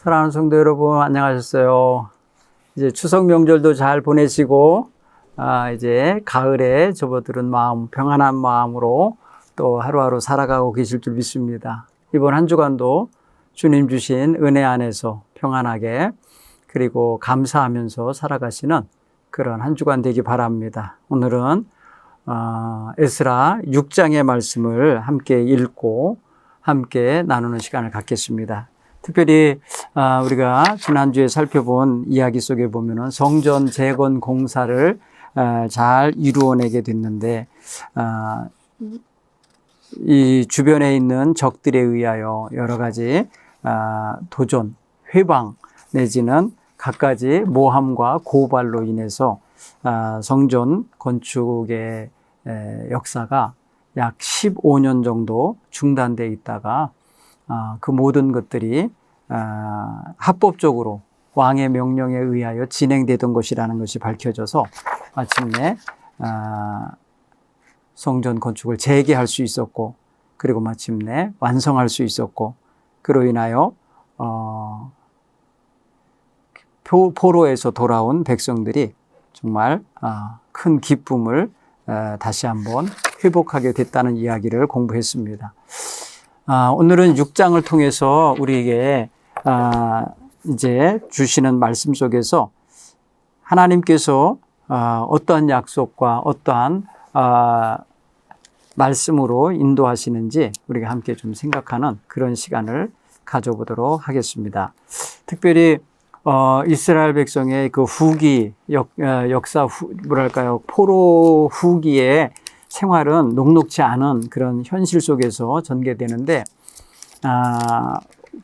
사랑하는 성도 여러분, 안녕하셨어요. 이제 추석 명절도 잘 보내시고, 이제 가을에 접어드는 마음, 평안한 마음으로 또 하루하루 살아가고 계실 줄 믿습니다. 이번 한 주간도 주님 주신 은혜 안에서 평안하게 그리고 감사하면서 살아가시는 그런 한 주간 되기 바랍니다. 오늘은 에스라 6장의 말씀을 함께 읽고 함께 나누는 시간을 갖겠습니다. 특별히 우리가 지난주에 살펴본 이야기 속에 보면은 성전 재건 공사를 잘 이루어내게 됐는데 이 주변에 있는 적들에 의하여 여러 가지 도전, 회방 내지는 갖가지 모함과 고발로 인해서 성전 건축의 역사가 약 15년 정도 중단되어 있다가 그 모든 것들이 합법적으로 왕의 명령에 의하여 진행되던 것이라는 것이 밝혀져서 마침내 성전 건축을 재개할 수 있었고, 그리고 마침내 완성할 수 있었고, 그로 인하여 포로에서 돌아온 백성들이 정말 큰 기쁨을 다시 한번 회복하게 됐다는 이야기를 공부했습니다. 오늘은 6장을 통해서 우리에게 이제 주시는 말씀 속에서 하나님께서 어떠한 약속과 어떠한 말씀으로 인도하시는지 우리가 함께 좀 생각하는 그런 시간을 가져보도록 하겠습니다. 특별히 이스라엘 백성의 그 후기 역사 뭐랄까요, 포로 후기의 생활은 녹록지 않은 그런 현실 속에서 전개되는데,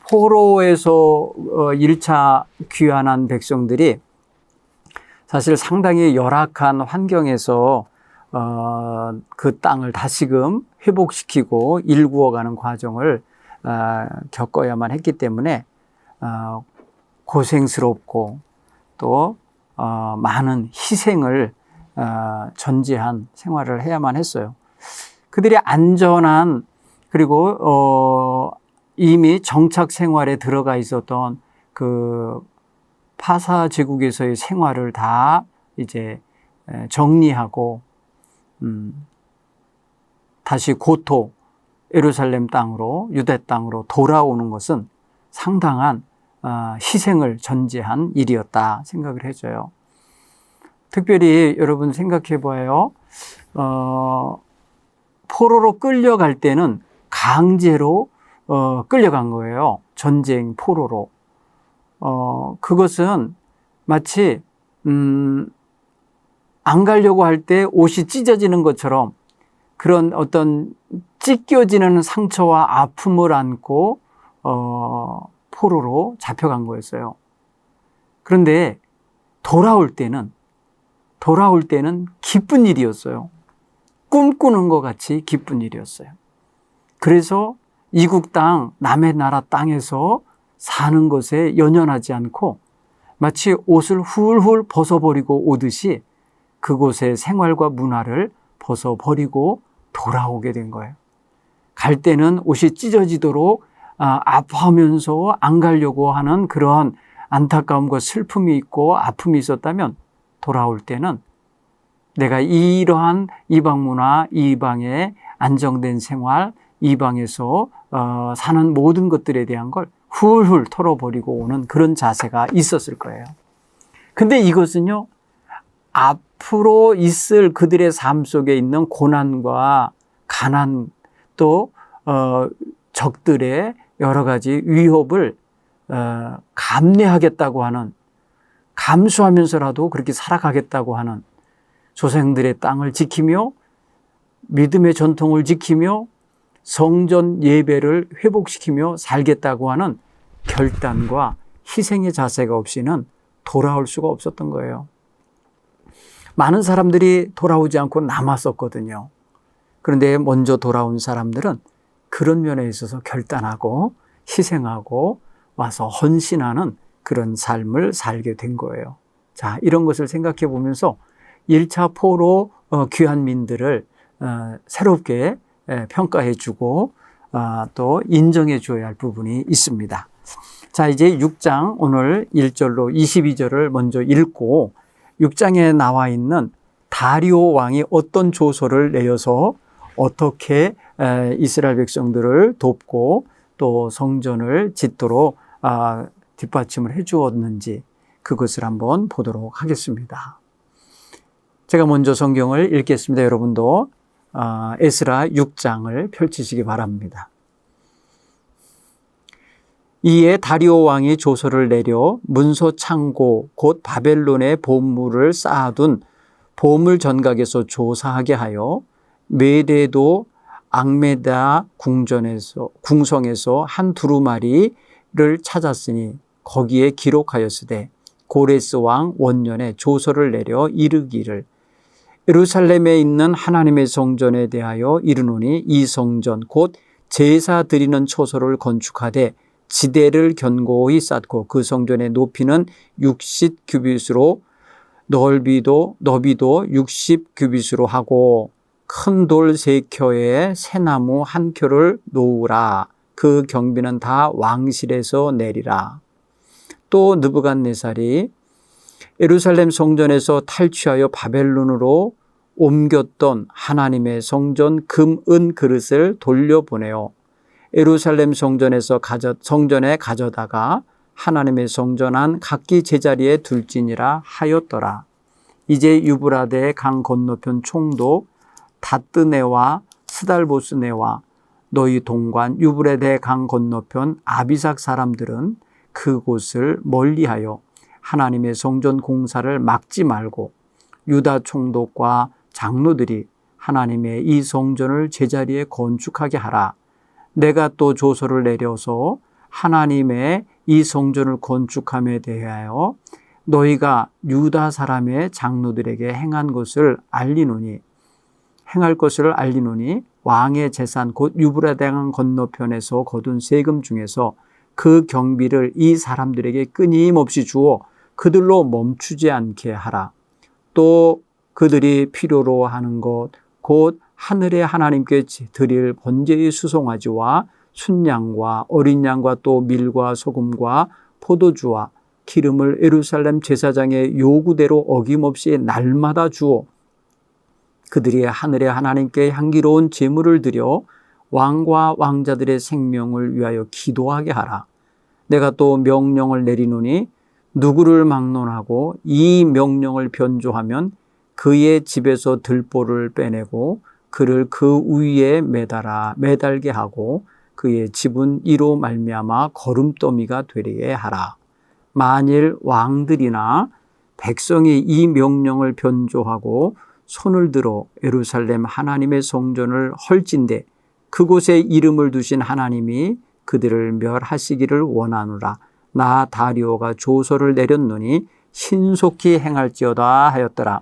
포로에서 1차 귀환한 백성들이 사실 상당히 열악한 환경에서 그 땅을 다시금 회복시키고 일구어가는 과정을 겪어야만 했기 때문에 고생스럽고 또 많은 희생을 전제한 생활을 해야만 했어요. 그들이 안전한, 그리고 이미 정착 생활에 들어가 있었던 그 파사 제국에서의 생활을 다 이제 정리하고 다시 고토 예루살렘 땅으로, 유대 땅으로 돌아오는 것은 상당한 희생을 전제한 일이었다 생각을 해줘요. 특별히 여러분 생각해 봐요. 포로로 끌려갈 때는 강제로 끌려간 거예요. 전쟁 포로로. 그것은 마치 안 가려고 할 때 옷이 찢어지는 것처럼 그런 어떤 찢겨지는 상처와 아픔을 안고 포로로 잡혀간 거였어요. 그런데 돌아올 때는 기쁜 일이었어요. 꿈꾸는 것 같이 기쁜 일이었어요. 그래서 이국 땅, 남의 나라 땅에서 사는 것에 연연하지 않고 마치 옷을 훌훌 벗어버리고 오듯이 그곳의 생활과 문화를 벗어버리고 돌아오게 된 거예요. 갈 때는 옷이 찢어지도록 아파하면서 안 가려고 하는 그런 안타까움과 슬픔이 있고 아픔이 있었다면, 돌아올 때는 내가 이러한 이방 문화, 이방의 안정된 생활, 이방에서 사는 모든 것들에 대한 걸 훌훌 털어버리고 오는 그런 자세가 있었을 거예요. 근데 이것은요, 앞으로 있을 그들의 삶 속에 있는 고난과 가난, 또 적들의 여러 가지 위협을 감내하겠다고 하는, 감수하면서라도 그렇게 살아가겠다고 하는, 조상들의 땅을 지키며 믿음의 전통을 지키며 성전 예배를 회복시키며 살겠다고 하는 결단과 희생의 자세가 없이는 돌아올 수가 없었던 거예요. 많은 사람들이 돌아오지 않고 남았었거든요. 그런데 먼저 돌아온 사람들은 그런 면에 있어서 결단하고 희생하고 와서 헌신하는 그런 삶을 살게 된 거예요. 자, 이런 것을 생각해 보면서 1차 포로 귀환민들을 새롭게 평가해 주고 또 인정해 줘야 할 부분이 있습니다. 자, 이제 6장 오늘 1절로 22절을 먼저 읽고 6장에 나와 있는 다리오 왕이 어떤 조서를 내려서 어떻게 이스라엘 백성들을 돕고 또 성전을 짓도록 뒷받침을 해 주었는지 그것을 한번 보도록 하겠습니다. 제가 먼저 성경을 읽겠습니다. 여러분도 에스라 6장을 펼치시기 바랍니다. 이에 다리오 왕이 조서를 내려 문서 창고 곧 바벨론의 보물을 쌓아둔 보물 전각에서 조사하게 하여 메대도 앙메다 궁성에서 한 두루마리를 찾았으니 거기에 기록하였으되 고레스 왕 원년에 조서를 내려 이르기를 예루살렘에 있는 하나님의 성전에 대하여 이르노니 이 성전 곧 제사 드리는 처소를 건축하되 지대를 견고히 쌓고 그 성전의 높이는 60규빗으로 너비도 60규빗으로 하고 큰 돌 3켜에 새나무 1켜를 놓으라. 그 경비는 다 왕실에서 내리라. 또 느부갓네살이 예루살렘 성전에서 탈취하여 바벨론으로 옮겼던 하나님의 성전 금, 은 그릇을 돌려보내어 예루살렘 성전에 가져다가 하나님의 성전 안 각기 제자리에 둘지니라 하였더라. 이제 유브라데 강 건너편 총독 다뜨네와 스달보스네와 너희 동관 유브라데 강 건너편 아비삭 사람들은 그곳을 멀리하여 하나님의 성전 공사를 막지 말고 유다 총독과 장로들이 하나님의 이 성전을 제자리에 건축하게 하라. 내가 또 조서를 내려서 하나님의 이 성전을 건축함에 대하여 너희가 유다 사람의 장로들에게 행할 것을 알리노니 왕의 재산 곧 유브라데강 건너편에서 거둔 세금 중에서 그 경비를 이 사람들에게 끊임없이 주어 그들로 멈추지 않게 하라. 또 그들이 필요로 하는 것 곧 하늘의 하나님께 드릴 번제의 수송아지와 순양과 어린 양과 또 밀과 소금과 포도주와 기름을 예루살렘 제사장의 요구대로 어김없이 날마다 주어 그들이 하늘의 하나님께 향기로운 제물을 드려 왕과 왕자들의 생명을 위하여 기도하게 하라. 내가 또 명령을 내리노니 누구를 막론하고 이 명령을 변조하면 그의 집에서 들보를 빼내고 그를 그 위에 매달게 하고 그의 집은 이로 말미암아 거름더미가 되게 하라. 만일 왕들이나 백성이 이 명령을 변조하고 손을 들어 예루살렘 하나님의 성전을 헐진대 그곳에 이름을 두신 하나님이 그들을 멸하시기를 원하노라. 나 다리오가 조서를 내렸노니 신속히 행할지어다 하였더라.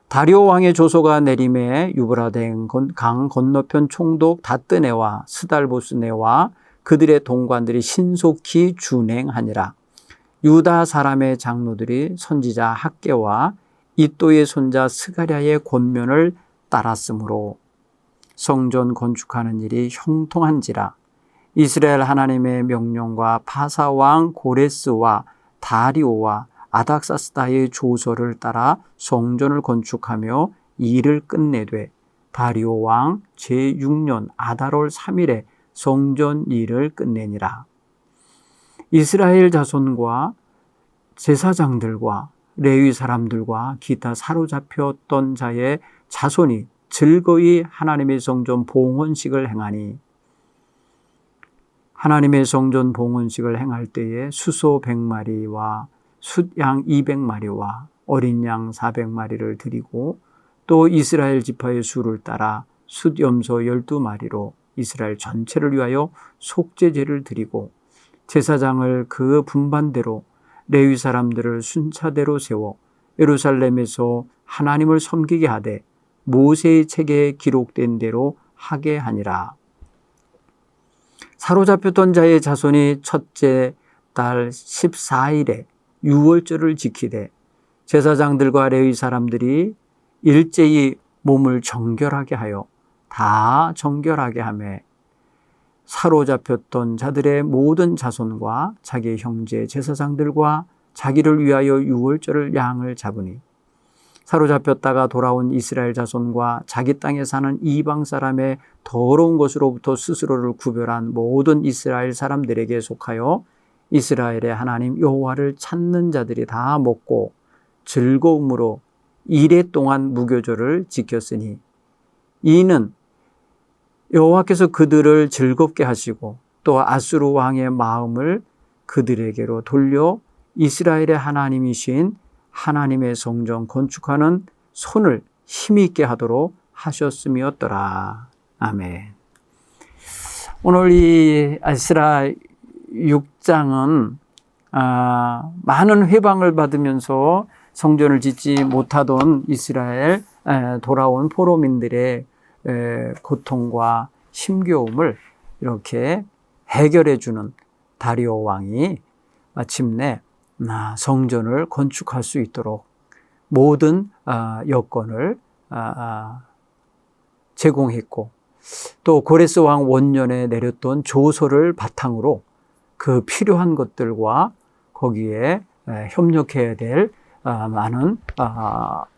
다리오 왕의 조서가 내림에 유브라데 강 건너편 총독 다뜨네와 스달보스네와 그들의 동관들이 신속히 준행하니라. 유다 사람의 장로들이 선지자 학개와 이또의 손자 스가랴의 권면을 따랐으므로 성전 건축하는 일이 형통한지라. 이스라엘 하나님의 명령과 바사 왕 고레스와 다리오와 아닥사스다의 조서를 따라 성전을 건축하며 일을 끝내되 다리오 왕 제6년 아달월 3일에 성전 일을 끝내니라. 이스라엘 자손과 제사장들과 레위 사람들과 기타 사로잡혔던 자의 자손이 즐거이 하나님의 성전 봉헌식을 행하니 하나님의 성전 봉헌식을 행할 때에 수소 100마리와 숫양 200마리와 어린 양 400마리를 드리고 또 이스라엘 지파의 수를 따라 숫염소 12마리로 이스라엘 전체를 위하여 속죄제를 드리고 제사장을 그 분반대로 레위 사람들을 순차대로 세워 예루살렘에서 하나님을 섬기게 하되 모세의 책에 기록된 대로 하게 하니라. 사로잡혔던 자의 자손이 첫째 달 14일에 유월절을 지키되 제사장들과 레위 사람들이 일제히 몸을 정결하게 하여 다 정결하게 하매 사로잡혔던 자들의 모든 자손과 자기의 형제 제사장들과 자기를 위하여 유월절을 양을 잡으니 사로잡혔다가 돌아온 이스라엘 자손과 자기 땅에 사는 이방 사람의 더러운 것으로부터 스스로를 구별한 모든 이스라엘 사람들에게 속하여 이스라엘의 하나님 여호와를 찾는 자들이 다 먹고 즐거움으로 이레 동안 무교절을 지켰으니 이는 여호와께서 그들을 즐겁게 하시고 또 아수르 왕의 마음을 그들에게로 돌려 이스라엘의 하나님이신 하나님의 성전 건축하는 손을 힘있게 하도록 하셨음이었더라. 아멘. 오늘 이 에스라 6장은 많은 회방을 받으면서 성전을 짓지 못하던 이스라엘 돌아온 포로민들의 고통과 힘겨움을 이렇게 해결해 주는 다리오 왕이 마침내 성전을 건축할 수 있도록 모든 여건을 제공했고 또 고레스 왕 원년에 내렸던 조서를 바탕으로 그 필요한 것들과 거기에 협력해야 될 많은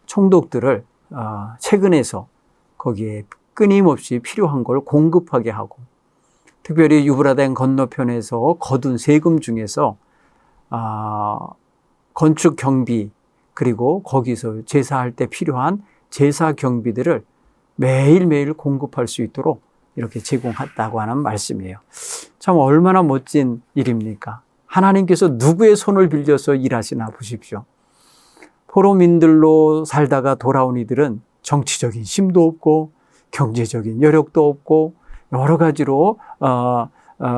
총독들을 채근해서 거기에 끊임없이 필요한 걸 공급하게 하고 특별히 유브라데 건너편에서 거둔 세금 중에서 건축 경비 그리고 거기서 제사할 때 필요한 제사 경비들을 매일매일 공급할 수 있도록 이렇게 제공했다고 하는 말씀이에요. 참 얼마나 멋진 일입니까? 하나님께서 누구의 손을 빌려서 일하시나 보십시오. 포로민들로 살다가 돌아온 이들은 정치적인 힘도 없고 경제적인 여력도 없고 여러 가지로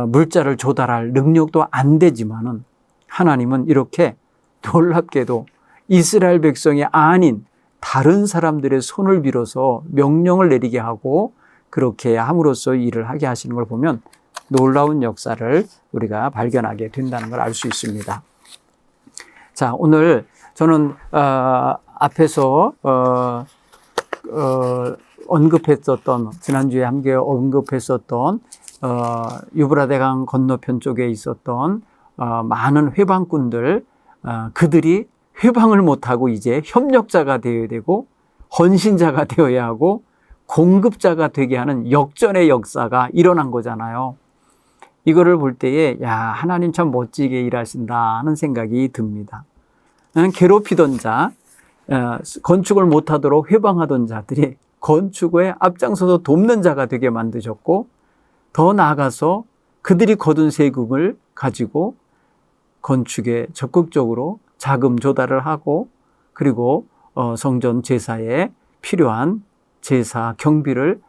물자를 조달할 능력도 안 되지만은 하나님은 이렇게 놀랍게도 이스라엘 백성이 아닌 다른 사람들의 손을 빌어서 명령을 내리게 하고 그렇게 함으로써 일을 하게 하시는 걸 보면 놀라운 역사를 우리가 발견하게 된다는 걸 알 수 있습니다. 자, 오늘 저는 앞에서 언급했었던 지난주에 함께 언급했었던 유브라데강 건너편 쪽에 있었던 많은 회방꾼들 그들이 회방을 못하고 이제 협력자가 되어야 되고 헌신자가 되어야 하고 공급자가 되게 하는 역전의 역사가 일어난 거잖아요. 이거를 볼 때에 야 하나님 참 멋지게 일하신다 하는 생각이 듭니다. 괴롭히던 자, 건축을 못하도록 회방하던 자들이 건축에 앞장서서 돕는 자가 되게 만드셨고 더 나아가서 그들이 거둔 세금을 가지고 건축에 적극적으로 자금 조달을 하고 그리고 성전 제사에 필요한 제사 경비를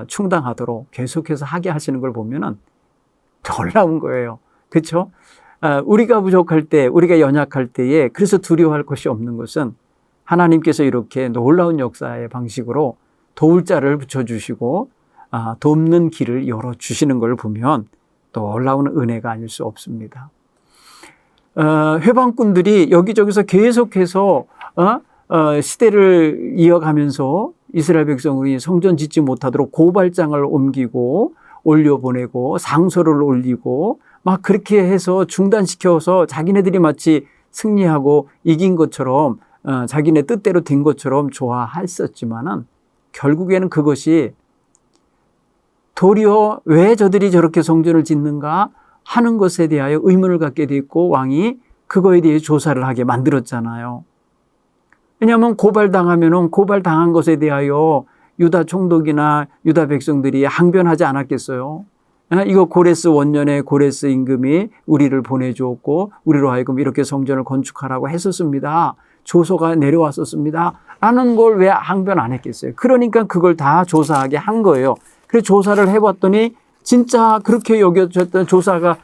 충당하도록 계속해서 하게 하시는 걸 보면은 놀라운 거예요. 그렇죠? 우리가 부족할 때, 우리가 연약할 때에 그래서 두려워할 것이 없는 것은 하나님께서 이렇게 놀라운 역사의 방식으로 도울 자를 붙여주시고 돕는 길을 열어주시는 걸 보면 또 놀라운 은혜가 아닐 수 없습니다. 회방꾼들이 여기저기서 계속해서 시대를 이어가면서 이스라엘 백성이 성전 짓지 못하도록 고발장을 옮기고 올려보내고 상소를 올리고 막 그렇게 해서 중단시켜서 자기네들이 마치 승리하고 이긴 것처럼 자기네 뜻대로 된 것처럼 좋아했었지만은 결국에는 그것이 도리어 왜 저들이 저렇게 성전을 짓는가 하는 것에 대하여 의문을 갖게 됐고 왕이 그거에 대해 조사를 하게 만들었잖아요. 왜냐하면 고발당하면은 고발당한 것에 대하여 유다 총독이나 유다 백성들이 항변하지 않았겠어요? 이거 고레스 원년에 고레스 임금이 우리를 보내주었고 우리로 하여금 이렇게 성전을 건축하라고 했었습니다. 조서가 내려왔었습니다. 라는 걸 왜 항변 안 했겠어요? 그러니까 그걸 다 조사하게 한 거예요. 그래서 조사를 해봤더니 진짜 그렇게 여겨졌던 조사가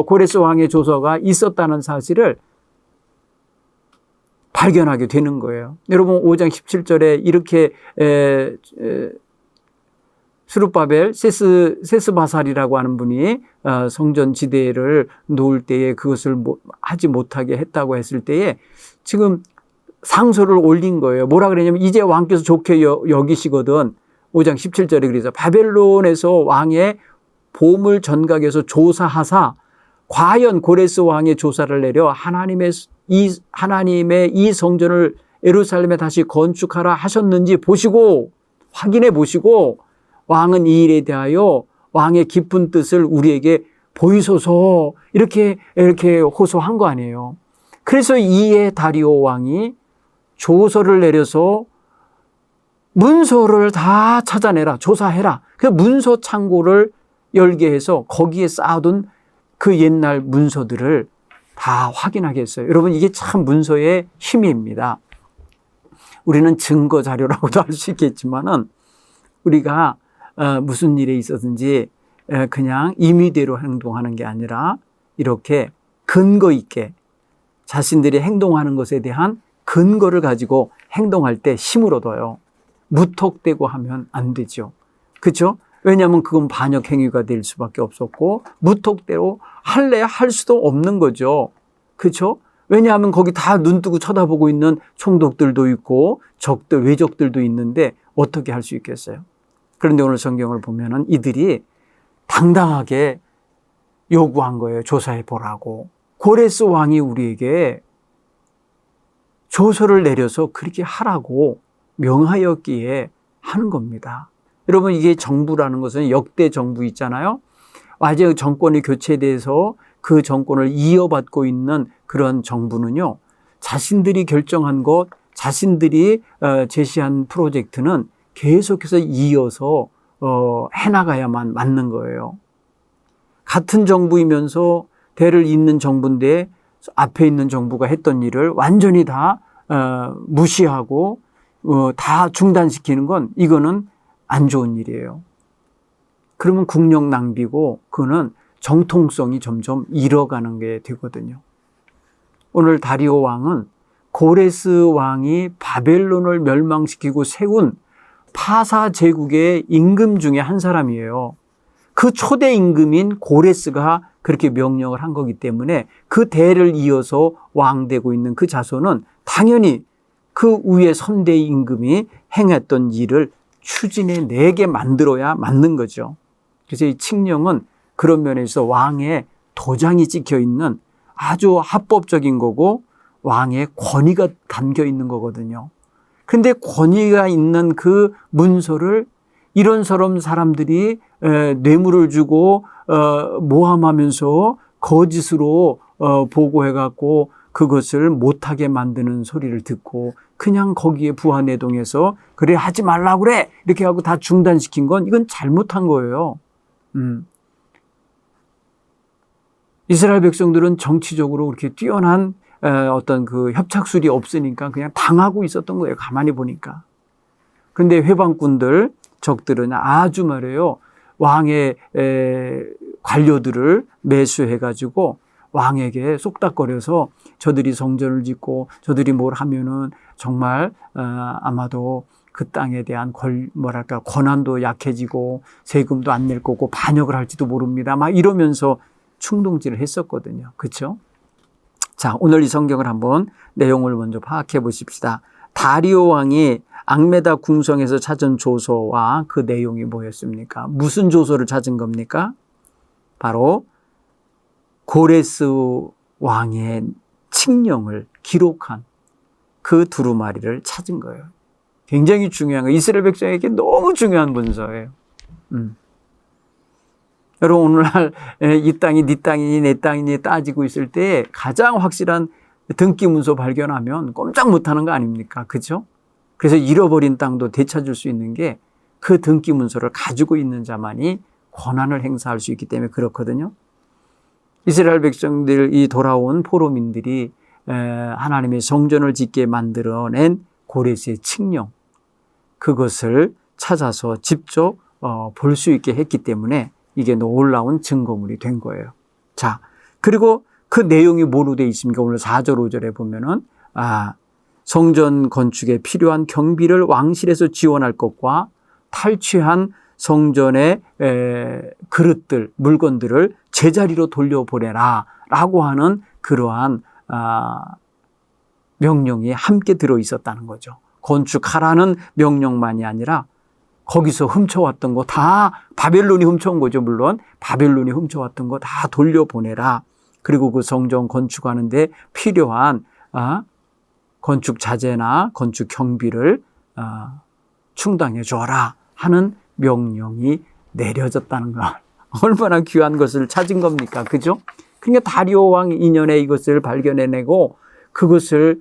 고레스 왕의 조서가 있었다는 사실을 발견하게 되는 거예요. 여러분 5장 17절에 이렇게 스룹바벨 세스바살이라고 하는 분이 성전 지대를 놓을 때에 그것을 하지 못하게 했다고 했을 때에 지금 상소를 올린 거예요. 뭐라 그러냐면 이제 왕께서 좋게 여기시거든. 5장 17절에 그래서 바벨론에서 왕의 보물 전각에서 조사하사 과연 고레스 왕의 조사를 내려 하나님의 이 성전을 예루살렘에 다시 건축하라 하셨는지 보시고 확인해 보시고 왕은 이 일에 대하여 왕의 깊은 뜻을 우리에게 보이소서 이렇게 호소한 거 아니에요. 그래서 이에 다리오 왕이 조서를 내려서 문서를 다 찾아내라, 조사해라. 그 문서 창고를 열게 해서 거기에 쌓아둔 그 옛날 문서들을 다 확인하게 했어요. 여러분, 이게 참 문서의 힘입니다. 우리는 증거 자료라고도 할 수 있겠지만은 우리가 무슨 일에 있었든지 그냥 임의대로 행동하는 게 아니라 이렇게 근거 있게 자신들이 행동하는 것에 대한 근거를 가지고 행동할 때 힘을 얻어요. 무턱대고 하면 안 되죠. 그렇죠? 왜냐하면 그건 반역 행위가 될 수밖에 없었고 무턱대로 할래야 할 수도 없는 거죠. 그렇죠? 왜냐하면 거기 다 눈 뜨고 쳐다보고 있는 총독들도 있고 적들, 외적들도 있는데 어떻게 할 수 있겠어요? 그런데 오늘 성경을 보면은 이들이 당당하게 요구한 거예요. 조사해 보라고. 고레스 왕이 우리에게 조서를 내려서 그렇게 하라고 명하였기에 하는 겁니다. 여러분, 이게 정부라는 것은 역대 정부 있잖아요. 아직 정권이 교체돼서 그 정권을 이어받고 있는 그런 정부는요, 자신들이 결정한 것, 자신들이 제시한 프로젝트는 계속해서 이어서 해나가야만 맞는 거예요. 같은 정부이면서 대를 잇는 정부인데 앞에 있는 정부가 했던 일을 완전히 다 무시하고 다 중단시키는 건 이거는 안 좋은 일이에요. 그러면 국력 낭비고 그거는 정통성이 점점 잃어가는 게 되거든요. 오늘 다리오 왕은 고레스 왕이 바벨론을 멸망시키고 세운 파사 제국의 임금 중에 한 사람이에요. 그 초대 임금인 고레스가 그렇게 명령을 한 거기 때문에 그 대를 이어서 왕되고 있는 그 자손은 당연히 그 위에 선대 임금이 행했던 일을 추진해내게 만들어야 맞는 거죠. 그래서 이 칙령은 그런 면에서 왕의 도장이 찍혀 있는 아주 합법적인 거고 왕의 권위가 담겨 있는 거거든요. 근데 권위가 있는 그 문서를 이런 사람들이 뇌물을 주고 모함하면서 거짓으로 보고해갖고 그것을 못하게 만드는 소리를 듣고 그냥 거기에 부하내동해서 그래 하지 말라고 그래 이렇게 하고 다 중단시킨 건 이건 잘못한 거예요. 이스라엘 백성들은 정치적으로 그렇게 뛰어난 어떤 그 협착술이 없으니까 그냥 당하고 있었던 거예요. 가만히 보니까. 그런데 회방꾼들, 적들은 아주 말이에요. 왕의 관료들을 매수해가지고 왕에게 쏙닥거려서 저들이 성전을 짓고 저들이 뭘 하면은 정말 아마도 그 땅에 대한 권한도 약해지고 세금도 안 낼 거고 반역을 할지도 모릅니다. 막 이러면서 충동질을 했었거든요. 그렇죠? 자, 오늘 이 성경을 한번 내용을 먼저 파악해 보십시다. 다리오 왕이 앙메다 궁성에서 찾은 조서와 그 내용이 뭐였습니까? 무슨 조서를 찾은 겁니까? 바로 고레스 왕의 칙령을 기록한 그 두루마리를 찾은 거예요. 굉장히 중요한 거예요. 이스라엘 백성에게 너무 중요한 문서예요. 여러분, 오늘날 이 땅이 네 땅이니 내 땅이니 따지고 있을 때 가장 확실한 등기 문서 발견하면 꼼짝 못하는 거 아닙니까? 그렇죠? 그래서 잃어버린 땅도 되찾을 수 있는 게 그 등기 문서를 가지고 있는 자만이 권한을 행사할 수 있기 때문에 그렇거든요. 이스라엘 백성들이 돌아온 포로민들이 하나님의 성전을 짓게 만들어낸 고레스의 칙령, 그것을 찾아서 직접 볼 수 있게 했기 때문에 이게 놀라운 증거물이 된 거예요. 자, 그리고 그 내용이 뭐로 되어 있습니까? 오늘 4절, 5절에 보면은, 성전 건축에 필요한 경비를 왕실에서 지원할 것과 탈취한 성전의 그릇들, 물건들을 제자리로 돌려보내라 라고 하는 그러한 명령이 함께 들어 있었다는 거죠. 건축하라는 명령만이 아니라 거기서 훔쳐왔던 거 다 바벨론이 훔쳐온 거죠. 물론 바벨론이 훔쳐왔던 거 다 돌려보내라. 그리고 그 성전 건축하는데 필요한 건축 자재나 건축 경비를 충당해 줘라 하는 명령이 내려졌다는 것. 얼마나 귀한 것을 찾은 겁니까? 그죠? 그러니까 다리오 왕 이년에 이것을 발견해내고 그것을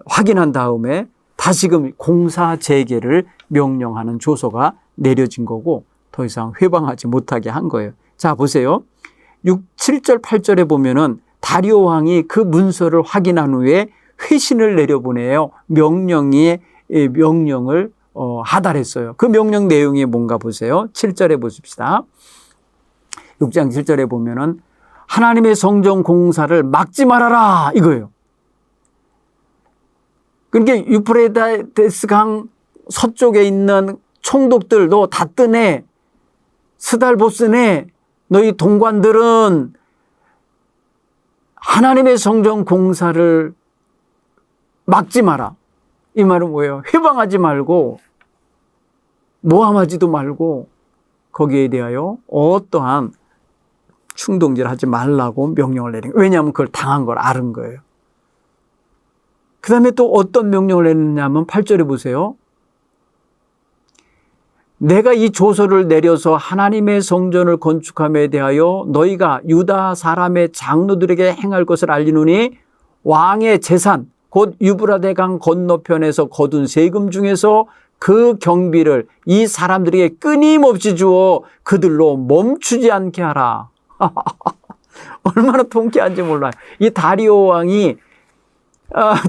확인한 다음에 다시금 공사 재개를 명령하는 조서가 내려진 거고 더 이상 회방하지 못하게 한 거예요. 자, 보세요. 7절, 8절에 보면은 다리오 왕이 그 문서를 확인한 후에 회신을 내려보내요. 명령을 하달했어요. 그 명령 내용이 뭔가 보세요. 7절에 보십시다. 6장 7절에 보면은 하나님의 성전 공사를 막지 말아라 이거예요. 그러니까 유프레데스 강 서쪽에 있는 총독들도 다 뜨네. 스달보스네. 너희 동관들은 하나님의 성전 공사를 막지 마라. 이 말은 뭐예요? 회방하지 말고 모함하지도 말고 거기에 대하여 어떠한 충동질 하지 말라고 명령을 내린 거예요. 왜냐하면 그걸 당한 걸 아는 거예요. 그 다음에 또 어떤 명령을 내렸냐면 8절에 보세요. 내가 이 조서를 내려서 하나님의 성전을 건축함에 대하여 너희가 유다 사람의 장로들에게 행할 것을 알리노니 왕의 재산 곧 유브라데 강 건너편에서 거둔 세금 중에서 그 경비를 이 사람들에게 끊임없이 주어 그들로 멈추지 않게 하라. 얼마나 통쾌한지 몰라요. 이 다리오 왕이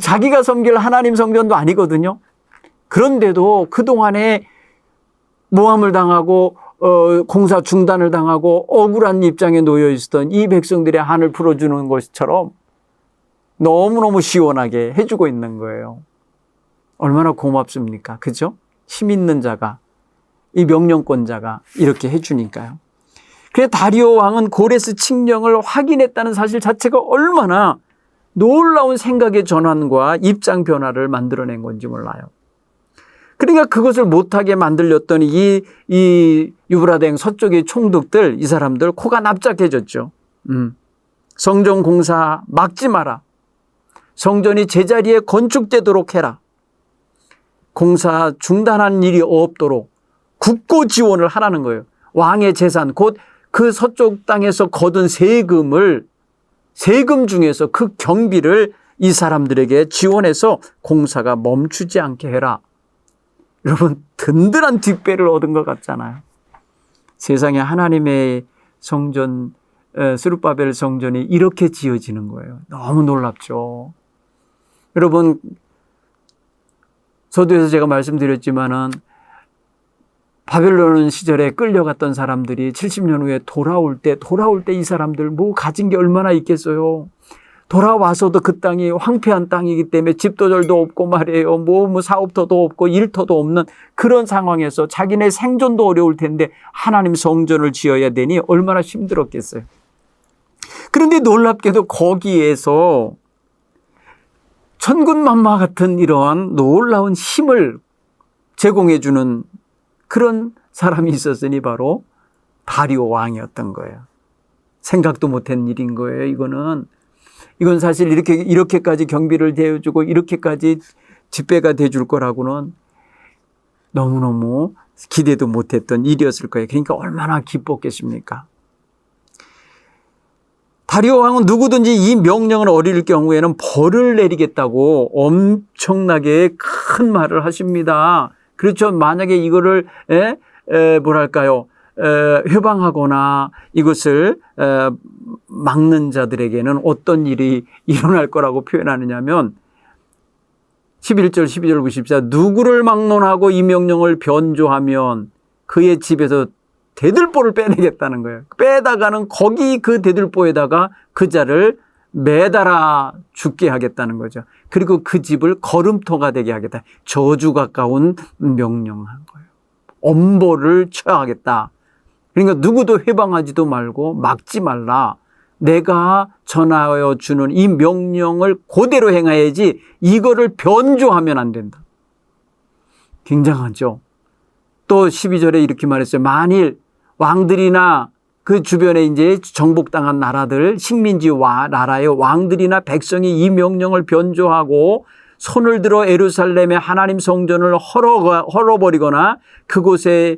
자기가 섬길 하나님 성전도 아니거든요. 그런데도 그동안에 모함을 당하고 공사 중단을 당하고 억울한 입장에 놓여 있었던 이 백성들의 한을 풀어주는 것처럼 너무너무 시원하게 해주고 있는 거예요. 얼마나 고맙습니까? 그죠? 힘 있는 자가, 이 명령권자가 이렇게 해주니까요. 그래서 다리오 왕은 고레스 칙령을 확인했다는 사실 자체가 얼마나 놀라운 생각의 전환과 입장 변화를 만들어낸 건지 몰라요. 그러니까 그것을 못하게 만들렸던 이 유브라데강 서쪽의 총독들, 이 사람들 코가 납작해졌죠. 성전 공사 막지 마라. 성전이 제자리에 건축되도록 해라. 공사 중단한 일이 없도록 국고 지원을 하라는 거예요. 왕의 재산, 곧 그 서쪽 땅에서 거둔 세금 중에서 그 경비를 이 사람들에게 지원해서 공사가 멈추지 않게 해라. 여러분, 든든한 뒷배를 얻은 것 같잖아요. 세상에 하나님의 성전, 스룹바벨 성전이 이렇게 지어지는 거예요. 너무 놀랍죠. 여러분, 서두에서 제가 말씀드렸지만은 바벨론 시절에 끌려갔던 사람들이 70년 후에 돌아올 때 이 사람들 뭐 가진 게 얼마나 있겠어요. 돌아와서도 그 땅이 황폐한 땅이기 때문에 집도절도 없고 말이에요. 뭐 사업터도 없고 일터도 없는 그런 상황에서 자기네 생존도 어려울 텐데 하나님 성전을 지어야 되니 얼마나 힘들었겠어요. 그런데 놀랍게도 거기에서 천군만마 같은 이러한 놀라운 힘을 제공해 주는 그런 사람이 있었으니 바로 다리오 왕이었던 거예요. 생각도 못한 일인 거예요. 이건 사실 이렇게까지 경비를 대해주고 이렇게까지 집배가 돼줄 거라고는 너무너무 기대도 못했던 일이었을 거예요. 그러니까 얼마나 기뻤겠습니까? 다리오 왕은 누구든지 이 명령을 어길 경우에는 벌을 내리겠다고 엄청나게 큰 말을 하십니다. 그렇죠. 만약에 이거를 회방하거나 이것을 막는 자들에게는 어떤 일이 일어날 거라고 표현하느냐면 11절 12절 보십시오. 누구를 막론하고 이 명령을 변조하면 그의 집에서 대들보를 빼내겠다는 거예요. 빼다가는 거기 그 대들보에다가 그 자를 매달아 죽게 하겠다는 거죠. 그리고 그 집을 걸음터가 되게 하겠다. 저주 가까운 명령한 거예요. 엄벌을 쳐야 하겠다. 그러니까 누구도 회방하지도 말고 막지 말라. 내가 전하여 주는 이 명령을 그대로 행해야지 이거를 변조하면 안 된다. 굉장하죠. 또 12절에 이렇게 말했어요. 만일 왕들이나 그 주변에 이제 정복당한 나라들, 식민지 나라의 왕들이나 백성이 이 명령을 변조하고 손을 들어 예루살렘의 하나님 성전을 헐어버리거나 그곳에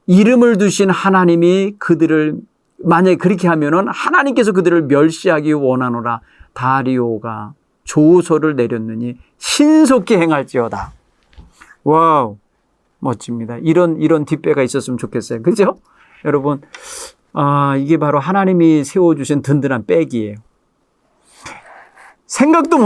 이름을 두신 하나님이 그들을 만약에 그렇게 하면은 하나님께서 그들을 멸시하기 원하노라. 다리오가 조서를 내렸느니 신속히 행할지어다. 와우, 멋집니다. 이런 뒷배가 있었으면 좋겠어요. 그죠? 여러분, 이게 바로 하나님이 세워주신 든든한 백이에요. 생각도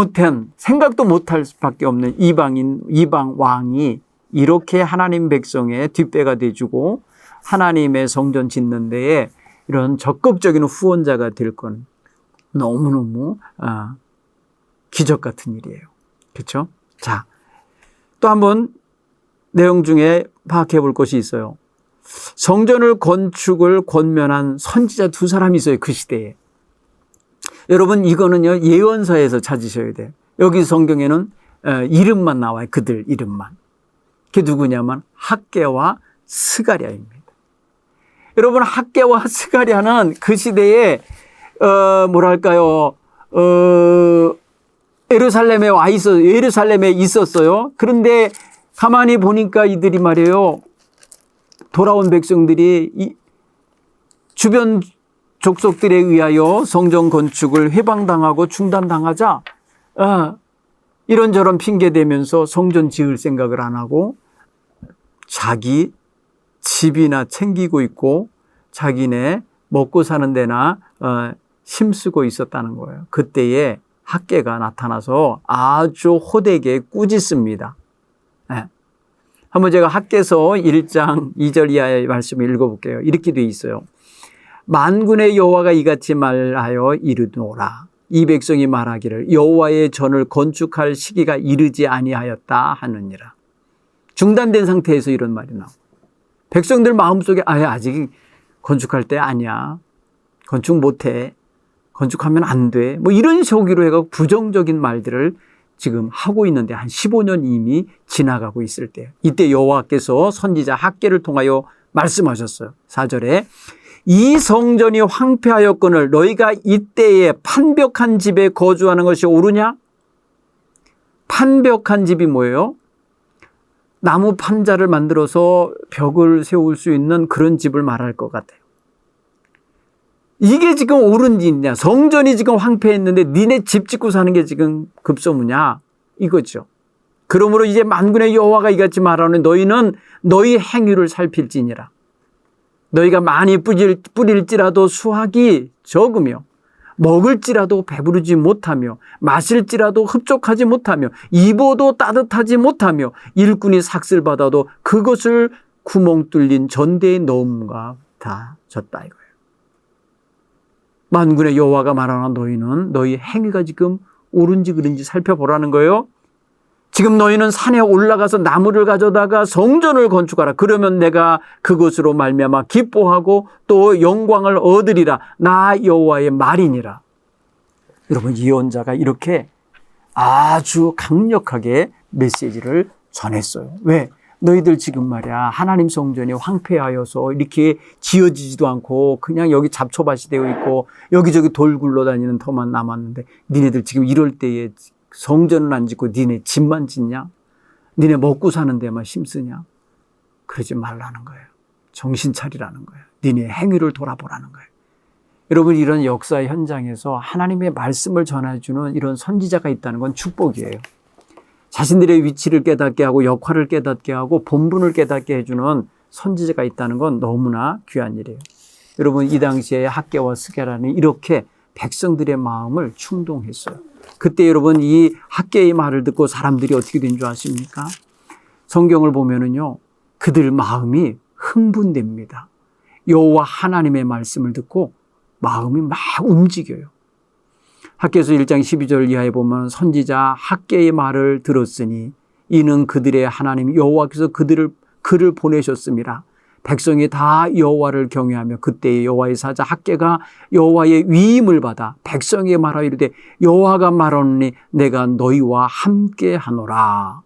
못할 수밖에 없는 이방 왕이 이렇게 하나님 백성의 뒷배가 돼주고 하나님의 성전 짓는 데에 이런 적극적인 후원자가 될 건 너무너무 기적 같은 일이에요. 그렇죠? 자, 또 한번 내용 중에 파악해 볼 것이 있어요. 성전을 건축을 권면한 선지자 두 사람이 있어요. 그 시대에. 여러분 이거는요 예언서에서 찾으셔야 돼요. 여기 성경에는 이름만 나와요. 그들 이름만. 그게 누구냐면 학개와 스가랴입니다. 여러분 학개와 스가랴는 그 시대에 예루살렘에 있었어요. 그런데 가만히 보니까 이들이 말이에요. 돌아온 백성들이 주변 족속들에 의하여 성전 건축을 회방당하고 중단당하자 이런저런 핑계대면서 성전 지을 생각을 안 하고 자기 집이나 챙기고 있고 자기네 먹고 사는 데나 힘쓰고 있었다는 거예요. 그때에 학개가 나타나서 아주 호되게 꾸짖습니다. 네. 한번 제가 학개서 1장 2절 이하의 말씀을 읽어볼게요. 이렇게 돼 있어요. 만군의 여호와가 이같이 말하여 이르노라. 이 백성이 말하기를 여호와의 전을 건축할 시기가 이르지 아니하였다 하느니라. 중단된 상태에서 이런 말이 나오고 백성들 마음속에 아직 건축할 때 아니야. 건축 못해. 건축하면 안 돼. 뭐 이런 식으로 해서 부정적인 말들을 지금 하고 있는데 한 15년 이미 지나가고 있을 때 이때 여호와께서 선지자 학개를 통하여 말씀하셨어요. 4절에 이 성전이 황폐하였거늘 너희가 이때에 판벽한 집에 거주하는 것이 옳으냐? 판벽한 집이 뭐예요? 나무 판자를 만들어서 벽을 세울 수 있는 그런 집을 말할 것 같아요. 이게 지금 옳은 일이냐? 성전이 지금 황폐했는데 니네 집 짓고 사는 게 지금 급소무냐? 이거죠. 그러므로 이제 만군의 여호와가 이같이 말하는 너희는 너희 행위를 살필지니라. 너희가 많이 뿌릴지라도 수확이 적으며 먹을지라도 배부르지 못하며 마실지라도 흡족하지 못하며 입어도 따뜻하지 못하며 일꾼이 삭슬 받아도 그것을 구멍 뚫린 전대에 넣음과 다 졌다 이거예요. 만군의 여호와가 말하는 너희는 너희 행위가 지금 옳은지 그른지 살펴보라는 거예요. 지금 너희는 산에 올라가서 나무를 가져다가 성전을 건축하라. 그러면 내가 그것으로 말미암아 기뻐하고 또 영광을 얻으리라. 나 여호와의 말이니라. 여러분 예언자가 이렇게 아주 강력하게 메시지를 전했어요. 왜? 너희들 지금 말이야 하나님 성전이 황폐하여서 이렇게 지어지지도 않고 그냥 여기 잡초밭이 되어 있고 여기저기 돌 굴러다니는 터만 남았는데 니네들 지금 이럴 때에 성전은 안 짓고 니네 집만 짓냐? 니네 먹고 사는 데만 힘쓰냐? 그러지 말라는 거예요. 정신 차리라는 거예요. 니네 행위를 돌아보라는 거예요. 여러분 이런 역사의 현장에서 하나님의 말씀을 전해주는 이런 선지자가 있다는 건 축복이에요. 자신들의 위치를 깨닫게 하고 역할을 깨닫게 하고 본분을 깨닫게 해주는 선지자가 있다는 건 너무나 귀한 일이에요. 여러분 이 당시에 학개와 스가랴는 이렇게 백성들의 마음을 충동했어요. 그때 여러분 이 학개의 말을 듣고 사람들이 어떻게 된 줄 아십니까? 성경을 보면은요 그들 마음이 흥분됩니다. 여호와 하나님의 말씀을 듣고 마음이 막 움직여요. 학개서 1장 12절 이하에 보면 선지자 학개의 말을 들었으니 이는 그들의 하나님 여호와께서 그를 보내셨습니다. 백성이 다 여호와를 경외하며 그때의 여호와의 사자 학개가 여호와의 위임을 받아 백성에게 말하여 이르되 여호와가 말하노니 내가 너희와 함께 하노라.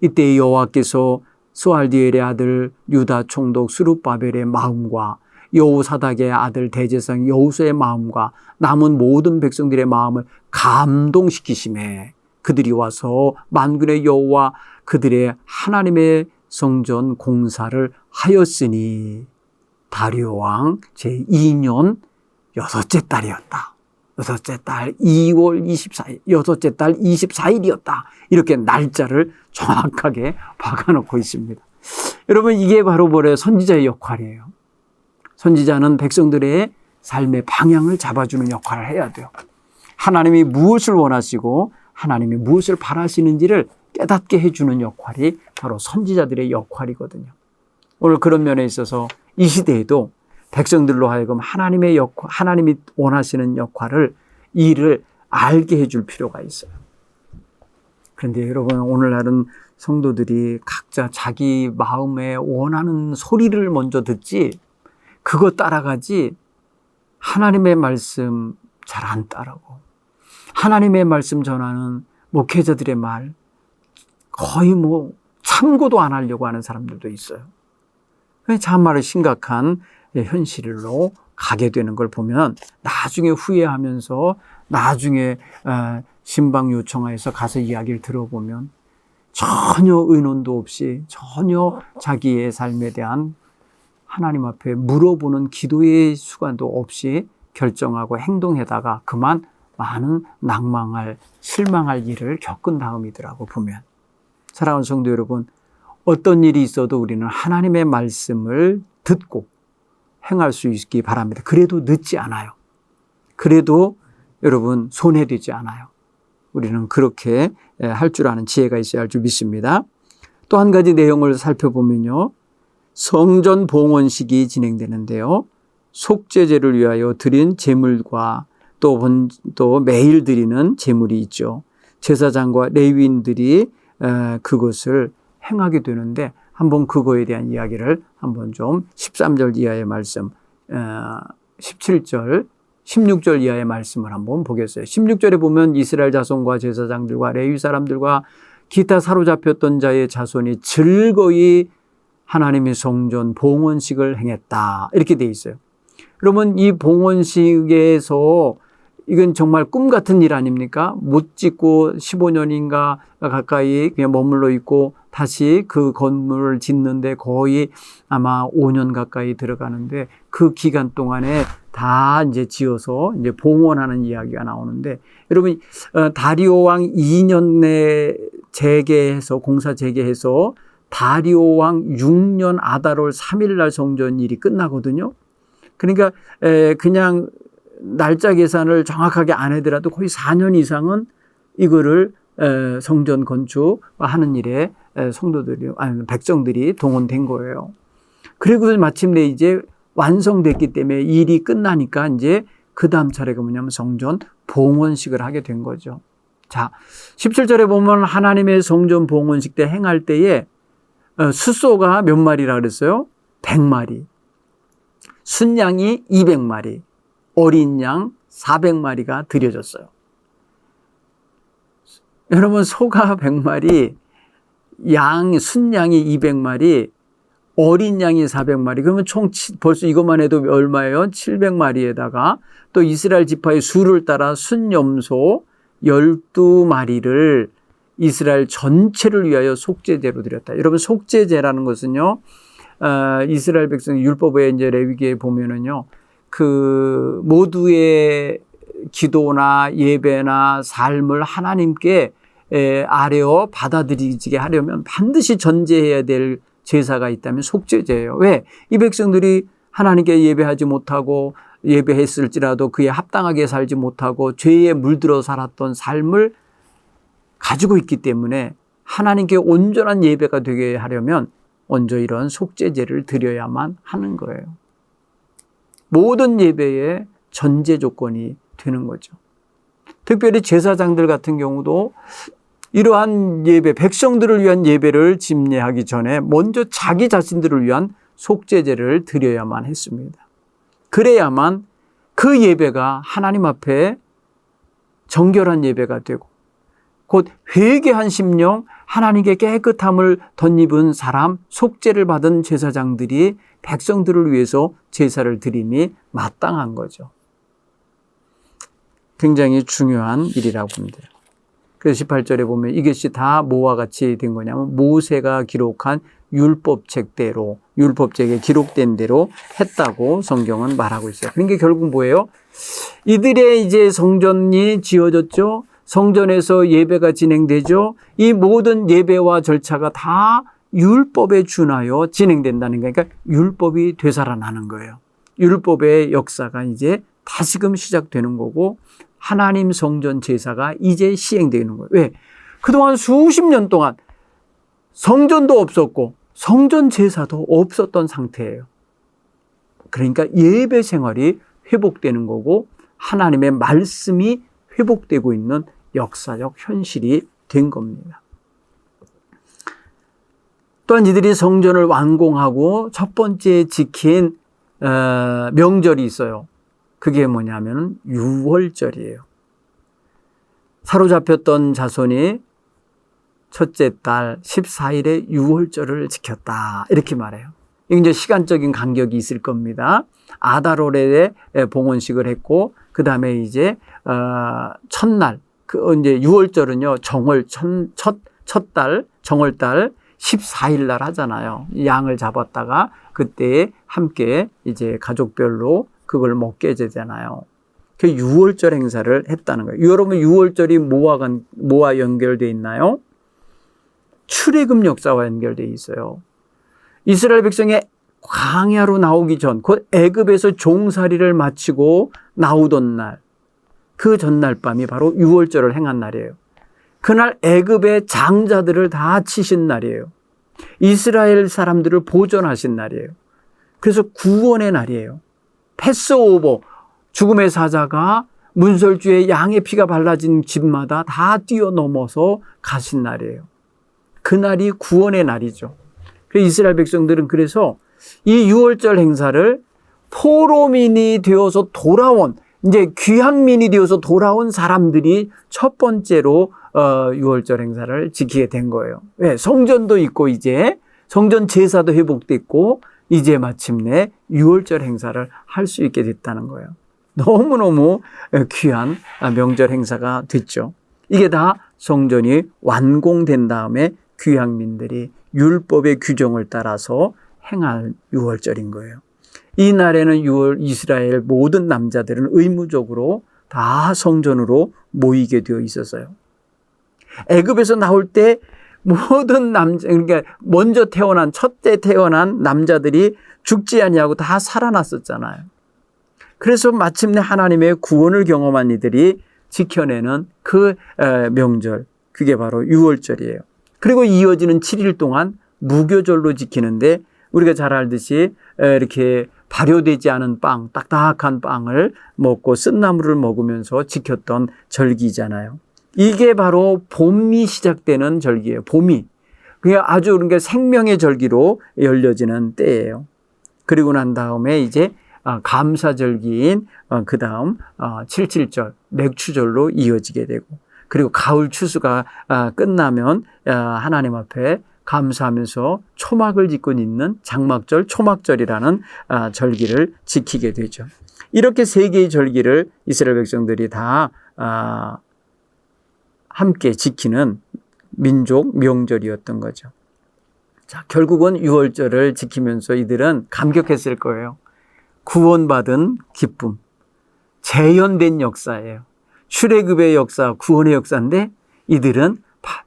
이때 여호와께서 소알디엘의 아들 유다 총독 스룹바벨의 마음과 여호사닥의 아들 대제사장 여호수아의 마음과 남은 모든 백성들의 마음을 감동시키심에 그들이 와서 만군의 여호와 그들의 하나님의 성전 공사를 하였으니 다리오 왕 제2년 여섯째 달이었다. 여섯째 달 2월 24일, 여섯째 달 24일이었다. 이렇게 날짜를 정확하게 박아놓고 있습니다. 여러분, 이게 바로 뭐래요? 선지자의 역할이에요. 선지자는 백성들의 삶의 방향을 잡아주는 역할을 해야 돼요. 하나님이 무엇을 원하시고 하나님이 무엇을 바라시는지를 깨닫게 해주는 역할이 바로 선지자들의 역할이거든요. 오늘 그런 면에 있어서 이 시대에도 백성들로 하여금 하나님의 역할, 하나님이 원하시는 역할을, 일을 알게 해줄 필요가 있어요. 그런데 여러분, 오늘날은 성도들이 각자 자기 마음에 원하는 소리를 먼저 듣지, 그거 따라가지, 하나님의 말씀 잘 안 따르고, 하나님의 말씀 전하는 목회자들의 말, 거의 참고도 안 하려고 하는 사람들도 있어요. 참말로 심각한 현실로 가게 되는 걸 보면 나중에 후회하면서 나중에 신방 요청해서 가서 이야기를 들어보면 전혀 의논도 없이 전혀 자기의 삶에 대한 하나님 앞에 물어보는 기도의 수간도 없이 결정하고 행동하다가 그만 많은 낭망할, 실망할 일을 겪은 다음이더라고 보면. 사랑하는 성도 여러분, 어떤 일이 있어도 우리는 하나님의 말씀을 듣고 행할 수 있기 바랍니다. 그래도 늦지 않아요. 그래도 여러분 손해되지 않아요. 우리는 그렇게 할 줄 아는 지혜가 있어야 할 줄 믿습니다. 또 한 가지 내용을 살펴보면요. 성전 봉헌식이 진행되는데요. 속죄제를 위하여 드린 제물과 또 매일 드리는 제물이 있죠. 제사장과 레위인들이 그것을 행하게 되는데 한번 그거에 대한 이야기를 한번 좀 13절 이하의 말씀, 17절, 16절 이하의 말씀을 한번 보겠어요. 16절에 보면 이스라엘 자손과 제사장들과 레위 사람들과 기타 사로잡혔던 자의 자손이 즐거이 하나님의 성전 봉헌식을 행했다. 이렇게 돼 있어요. 그러면 이 봉헌식에서 이건 정말 꿈 같은 일 아닙니까? 못 짓고 15년인가 가까이 그냥 머물러 있고 다시 그 건물을 짓는데 거의 아마 5년 가까이 들어가는데 그 기간 동안에 다 이제 지어서 이제 봉헌하는 이야기가 나오는데 여러분, 다리오 왕 2년에 재개해서 공사 재개해서 다리오 왕 6년 아달월 3일 날 성전 일이 끝나거든요. 그러니까 그냥 날짜 계산을 정확하게 안 하더라도 거의 4년 이상은 이거를 성전 건축하는 일에 백성들이 동원된 거예요. 그리고 마침내 이제 완성됐기 때문에 일이 끝나니까 이제 그 다음 차례가 뭐냐면 성전 봉헌식을 하게 된 거죠. 자, 17절에 보면 하나님의 성전 봉헌식 때 행할 때에 숫소가 몇 마리라 그랬어요? 100마리. 순양이 200마리. 어린 양 400마리가 드려졌어요. 여러분, 소가 100마리, 순양이 200마리, 어린 양이 400마리. 그러면 총 벌써 이것만 해도 얼마예요? 700마리에다가 또 이스라엘 지파의 수를 따라 순염소 12마리를 이스라엘 전체를 위하여 속죄제로 드렸다. 여러분, 속죄제라는 것은요, 이스라엘 백성 율법에 이제 레위기에 보면은요, 그 모두의 기도나 예배나 삶을 하나님께 아뢰어 받아들이게 하려면 반드시 전제해야 될 제사가 있다면 속죄제예요. 왜? 이 백성들이 하나님께 예배하지 못하고 예배했을지라도 그에 합당하게 살지 못하고 죄에 물들어 살았던 삶을 가지고 있기 때문에 하나님께 온전한 예배가 되게 하려면 먼저 이런 속죄제를 드려야만 하는 거예요. 모든 예배의 전제 조건이 되는 거죠. 특별히 제사장들 같은 경우도 이러한 예배, 백성들을 위한 예배를 집례하기 전에 먼저 자기 자신들을 위한 속죄제를 드려야만 했습니다. 그래야만 그 예배가 하나님 앞에 정결한 예배가 되고 곧 회개한 심령, 하나님께 깨끗함을 덧입은 사람, 속죄를 받은 제사장들이 백성들을 위해서 제사를 드림이 마땅한 거죠. 굉장히 중요한 일이라고 합니다. 그래서 18절에 보면 이것이 다 뭐와 같이 된 거냐면 모세가 기록한 율법책대로, 율법책에 기록된 대로 했다고 성경은 말하고 있어요. 그러니까 결국 뭐예요? 이들의 이제 성전이 지어졌죠. 성전에서 예배가 진행되죠. 이 모든 예배와 절차가 다 율법에 준하여 진행된다는 거예요. 그러니까 율법이 되살아나는 거예요. 율법의 역사가 이제 다시금 시작되는 거고 하나님 성전 제사가 이제 시행되는 거예요. 왜? 그동안 수십 년 동안 성전도 없었고 성전 제사도 없었던 상태예요. 그러니까 예배 생활이 회복되는 거고 하나님의 말씀이 회복되고 있는 역사적 현실이 된 겁니다. 또한 이들이 성전을 완공하고 첫 번째 지킨 명절이 있어요. 그게 뭐냐면 유월절이에요. 사로잡혔던 자손이 첫째 달 14일에 유월절을 지켰다. 이렇게 말해요. 이제 시간적인 간격이 있을 겁니다. 아달월에 봉헌식을 했고, 그 다음에 이제, 첫날, 이제 유월절은요, 첫달, 정월달 14일 날 하잖아요. 양을 잡았다가 그때 함께 이제 가족별로 그걸 먹게 되잖아요. 그 유월절 행사를 했다는 거예요. 여러분, 유월절이 뭐와 연결되어 있나요? 출애굽 역사와 연결되어 있어요. 이스라엘 백성이 광야로 나오기 전, 곧 애굽에서 종살이를 마치고 나오던 날, 그 전날 밤이 바로 유월절을 행한 날이에요. 그날 애굽의 장자들을 다 치신 날이에요. 이스라엘 사람들을 보존하신 날이에요. 그래서 구원의 날이에요. 패스오버, 죽음의 사자가 문설주에 양의 피가 발라진 집마다 다 뛰어넘어서 가신 날이에요. 그날이 구원의 날이죠. 그래서 이스라엘 백성들은 그래서 이 유월절 행사를 포로민이 되어서 돌아온, 이제 귀향민이 되어서 돌아온 사람들이 첫 번째로 유월절 행사를 지키게 된 거예요. 왜? 성전도 있고 이제 성전 제사도 회복됐고 이제 마침내 유월절 행사를 할 수 있게 됐다는 거예요. 너무너무 귀한 명절 행사가 됐죠. 이게 다 성전이 완공된 다음에 귀향민들이 율법의 규정을 따라서 행할 유월절인 거예요. 이 날에는 이스라엘 모든 남자들은 의무적으로 다 성전으로 모이게 되어 있었어요. 애굽에서 나올 때 모든 그러니까 먼저 태어난, 첫째 태어난 남자들이 죽지 아니하고 다 살아났었잖아요. 그래서 마침내 하나님의 구원을 경험한 이들이 지켜내는 그 명절, 그게 바로 유월절이에요. 그리고 이어지는 7일 동안 무교절로 지키는데 우리가 잘 알듯이 이렇게 발효되지 않은 빵, 딱딱한 빵을 먹고 쓴나물을 먹으면서 지켰던 절기잖아요. 이게 바로 봄이 시작되는 절기예요. 봄이. 그게 아주 그러니까 생명의 절기로 열려지는 때예요. 그리고 난 다음에 이제 감사절기인 그 다음 77절, 맥추절로 이어지게 되고, 그리고 가을 추수가 끝나면 하나님 앞에 감사하면서 초막을 짓고 있는 장막절, 초막절이라는 절기를 지키게 되죠. 이렇게 세 개의 절기를 이스라엘 백성들이 다 함께 지키는 민족 명절이었던 거죠. 자, 결국은 유월절을 지키면서 이들은 감격했을 거예요. 구원받은 기쁨, 재현된 역사예요. 출애굽의 역사, 구원의 역사인데 이들은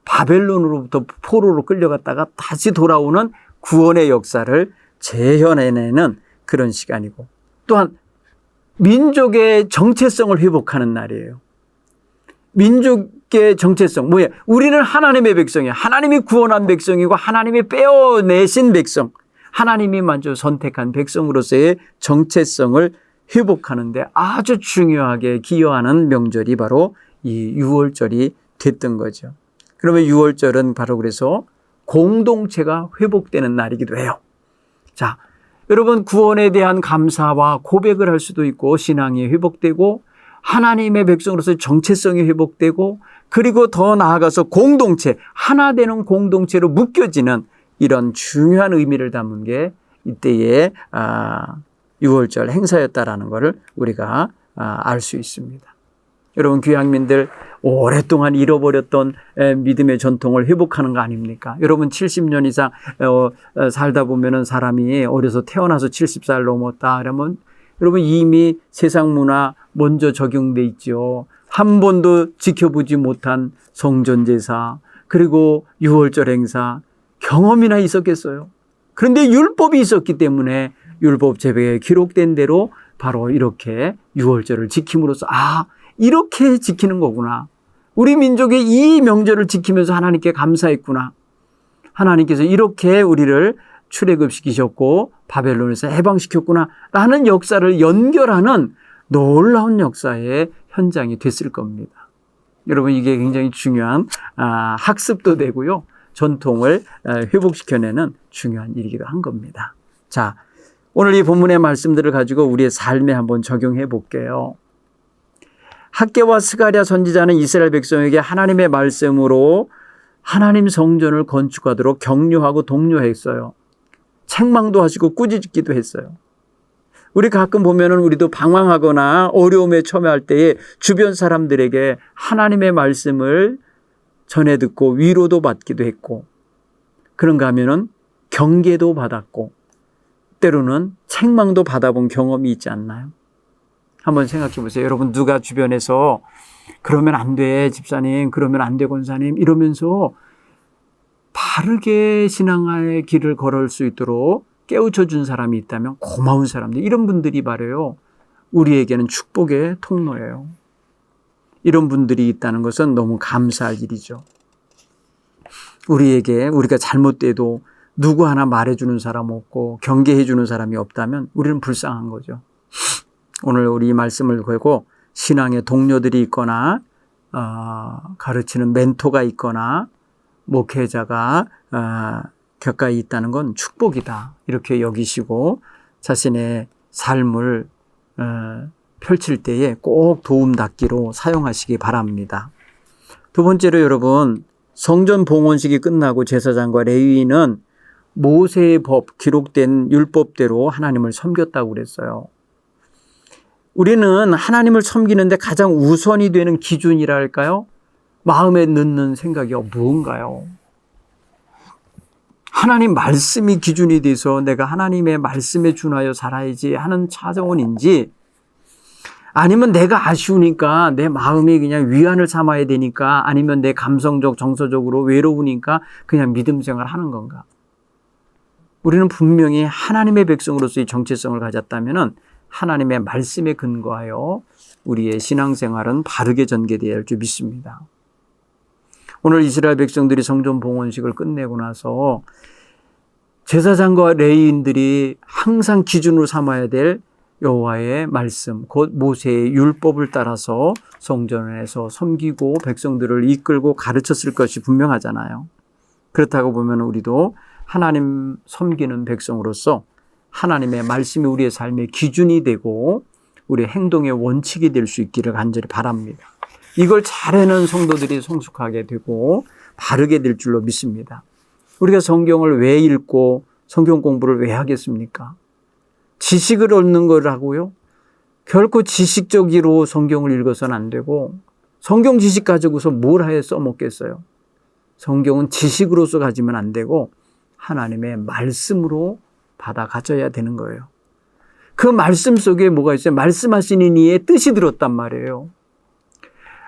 바벨론으로부터 포로로 끌려갔다가 다시 돌아오는 구원의 역사를 재현해내는 그런 시간이고, 또한 민족의 정체성을 회복하는 날이에요. 민족의 정체성, 뭐예요? 우리는 하나님의 백성이에요. 하나님이 구원한 백성이고 하나님이 빼어내신 백성, 하나님이 먼저 선택한 백성으로서의 정체성을 회복하는데 아주 중요하게 기여하는 명절이 바로 이 유월절이 됐던 거죠. 그러면 유월절은 바로 그래서 공동체가 회복되는 날이기도 해요. 자, 여러분, 구원에 대한 감사와 고백을 할 수도 있고 신앙이 회복되고 하나님의 백성으로서 정체성이 회복되고 그리고 더 나아가서 공동체, 하나 되는 공동체로 묶여지는 이런 중요한 의미를 담은 게 이때의 6월절 행사였다라는 것을 우리가 알 수 있습니다. 여러분, 귀향민들 오랫동안 잃어버렸던 믿음의 전통을 회복하는 거 아닙니까? 여러분, 70년 이상 살다 보면은 사람이 어려서 태어나서 70살 넘었다 그러면 여러분 이미 세상 문화 먼저 적용돼 있죠. 한 번도 지켜보지 못한 성전제사, 그리고 6월절 행사, 경험이나 있었겠어요. 그런데 율법이 있었기 때문에 율법 제도에 기록된 대로 바로 이렇게 6월절을 지킴으로써 이렇게 지키는 거구나. 우리 민족의 이 명절을 지키면서 하나님께 감사했구나. 하나님께서 이렇게 우리를 출애굽시키셨고 바벨론에서 해방시켰구나 라는 역사를 연결하는 놀라운 역사의 현장이 됐을 겁니다. 여러분, 이게 굉장히 중요한 학습도 되고요. 전통을 회복시켜내는 중요한 일이기도 한 겁니다. 자, 오늘 이 본문의 말씀들을 가지고 우리의 삶에 한번 적용해 볼게요. 학개와 스가랴 선지자는 이스라엘 백성에게 하나님의 말씀으로 하나님 성전을 건축하도록 격려하고 독려했어요. 책망도 하시고 꾸짖기도 했어요. 우리 가끔 보면은 우리도 방황하거나 어려움에 처해할 때에 주변 사람들에게 하나님의 말씀을 전해 듣고 위로도 받기도 했고, 그런가 하면은 경계도 받았고, 때로는 책망도 받아본 경험이 있지 않나요? 한번 생각해 보세요. 여러분, 누가 주변에서 그러면 안 돼, 집사님, 그러면 안 돼, 권사님, 이러면서 바르게 신앙의 길을 걸을 수 있도록 깨우쳐 준 사람이 있다면 고마운 사람들, 이런 분들이 말이에요. 우리에게는 축복의 통로예요. 이런 분들이 있다는 것은 너무 감사할 일이죠. 우리가 잘못돼도 누구 하나 말해주는 사람 없고 경계해주는 사람이 없다면 우리는 불쌍한 거죠. 오늘 우리 이 말씀을 걸고 신앙의 동료들이 있거나 가르치는 멘토가 있거나 목회자가 가까이 있다는 건 축복이다, 이렇게 여기시고 자신의 삶을 펼칠 때에 꼭 도움닫기로 사용하시기 바랍니다. 두 번째로 여러분, 성전 봉헌식이 끝나고 제사장과 레위인은 모세의 법, 기록된 율법대로 하나님을 섬겼다고 그랬어요. 우리는 하나님을 섬기는데 가장 우선이 되는 기준이랄까요? 마음에 넣는 생각이 무언가요? 하나님 말씀이 기준이 돼서 내가 하나님의 말씀에 준하여 살아야지 하는 차원인지, 아니면 내가 아쉬우니까 내 마음이 그냥 위안을 삼아야 되니까, 아니면 내 감성적 정서적으로 외로우니까 그냥 믿음 생활하는 건가? 우리는 분명히 하나님의 백성으로서의 정체성을 가졌다면 하나님의 말씀에 근거하여 우리의 신앙생활은 바르게 전개되어야 할 줄 믿습니다. 오늘 이스라엘 백성들이 성전 봉헌식을 끝내고 나서 제사장과 레위인들이 항상 기준으로 삼아야 될 여호와의 말씀, 곧 모세의 율법을 따라서 성전에서 섬기고 백성들을 이끌고 가르쳤을 것이 분명하잖아요. 그렇다고 보면 우리도 하나님 섬기는 백성으로서 하나님의 말씀이 우리의 삶의 기준이 되고 우리의 행동의 원칙이 될 수 있기를 간절히 바랍니다. 이걸 잘 해는 성도들이 성숙하게 되고 바르게 될 줄로 믿습니다. 우리가 성경을 왜 읽고 성경 공부를 왜 하겠습니까? 지식을 얻는 거라고요? 결코 지식적으로 성경을 읽어서는 안 되고, 성경 지식 가지고서 뭘 하여 써먹겠어요? 성경은 지식으로서 가지면 안 되고 하나님의 말씀으로 받아 가져야 되는 거예요. 그 말씀 속에 뭐가 있어요? 말씀하시는 이의 뜻이 들었단 말이에요.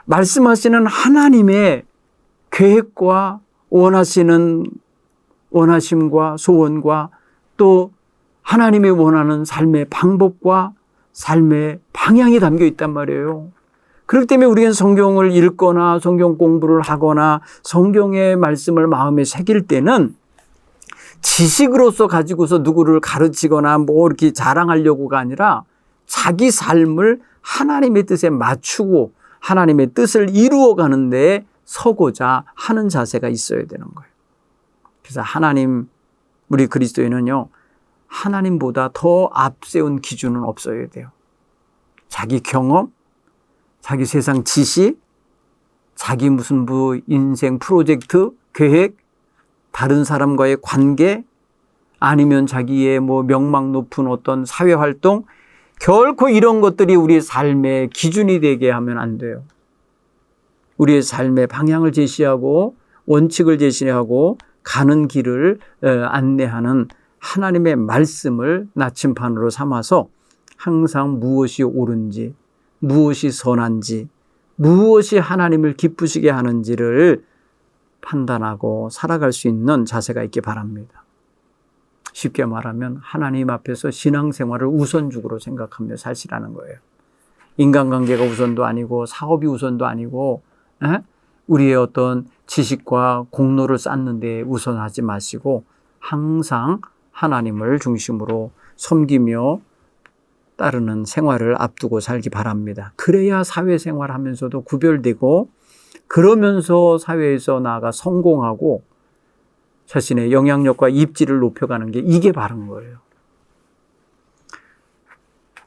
말씀하시는 하나님의 계획과 원하심과 소원과 또 하나님이 원하는 삶의 방법과 삶의 방향이 담겨 있단 말이에요. 그렇기 때문에 우리는 성경을 읽거나 성경 공부를 하거나 성경의 말씀을 마음에 새길 때는 지식으로서 가지고서 누구를 가르치거나 뭐 이렇게 자랑하려고가 아니라 자기 삶을 하나님의 뜻에 맞추고 하나님의 뜻을 이루어가는 데 서고자 하는 자세가 있어야 되는 거예요. 그래서 우리 그리스도인은요, 하나님보다 더 앞세운 기준은 없어야 돼요. 자기 경험, 자기 세상 지식, 자기 무슨 인생 프로젝트, 계획, 다른 사람과의 관계, 아니면 자기의 명망 높은 어떤 사회 활동, 결코 이런 것들이 우리의 삶의 기준이 되게 하면 안 돼요. 우리의 삶의 방향을 제시하고 원칙을 제시하고 가는 길을 안내하는 하나님의 말씀을 나침반으로 삼아서 항상 무엇이 옳은지, 무엇이 선한지, 무엇이 하나님을 기쁘시게 하는지를 판단하고 살아갈 수 있는 자세가 있기 바랍니다. 쉽게 말하면 하나님 앞에서 신앙생활을 우선적으로 생각하며 사시라는 거예요. 인간관계가 우선도 아니고 사업이 우선도 아니고 우리의 어떤 지식과 공로를 쌓는 데 우선하지 마시고 항상 하나님을 중심으로 섬기며 따르는 생활을 앞두고 살기 바랍니다. 그래야 사회생활하면서도 구별되고 그러면서 사회에서 나아가 성공하고 자신의 영향력과 입지를 높여가는 게 이게 바른 거예요.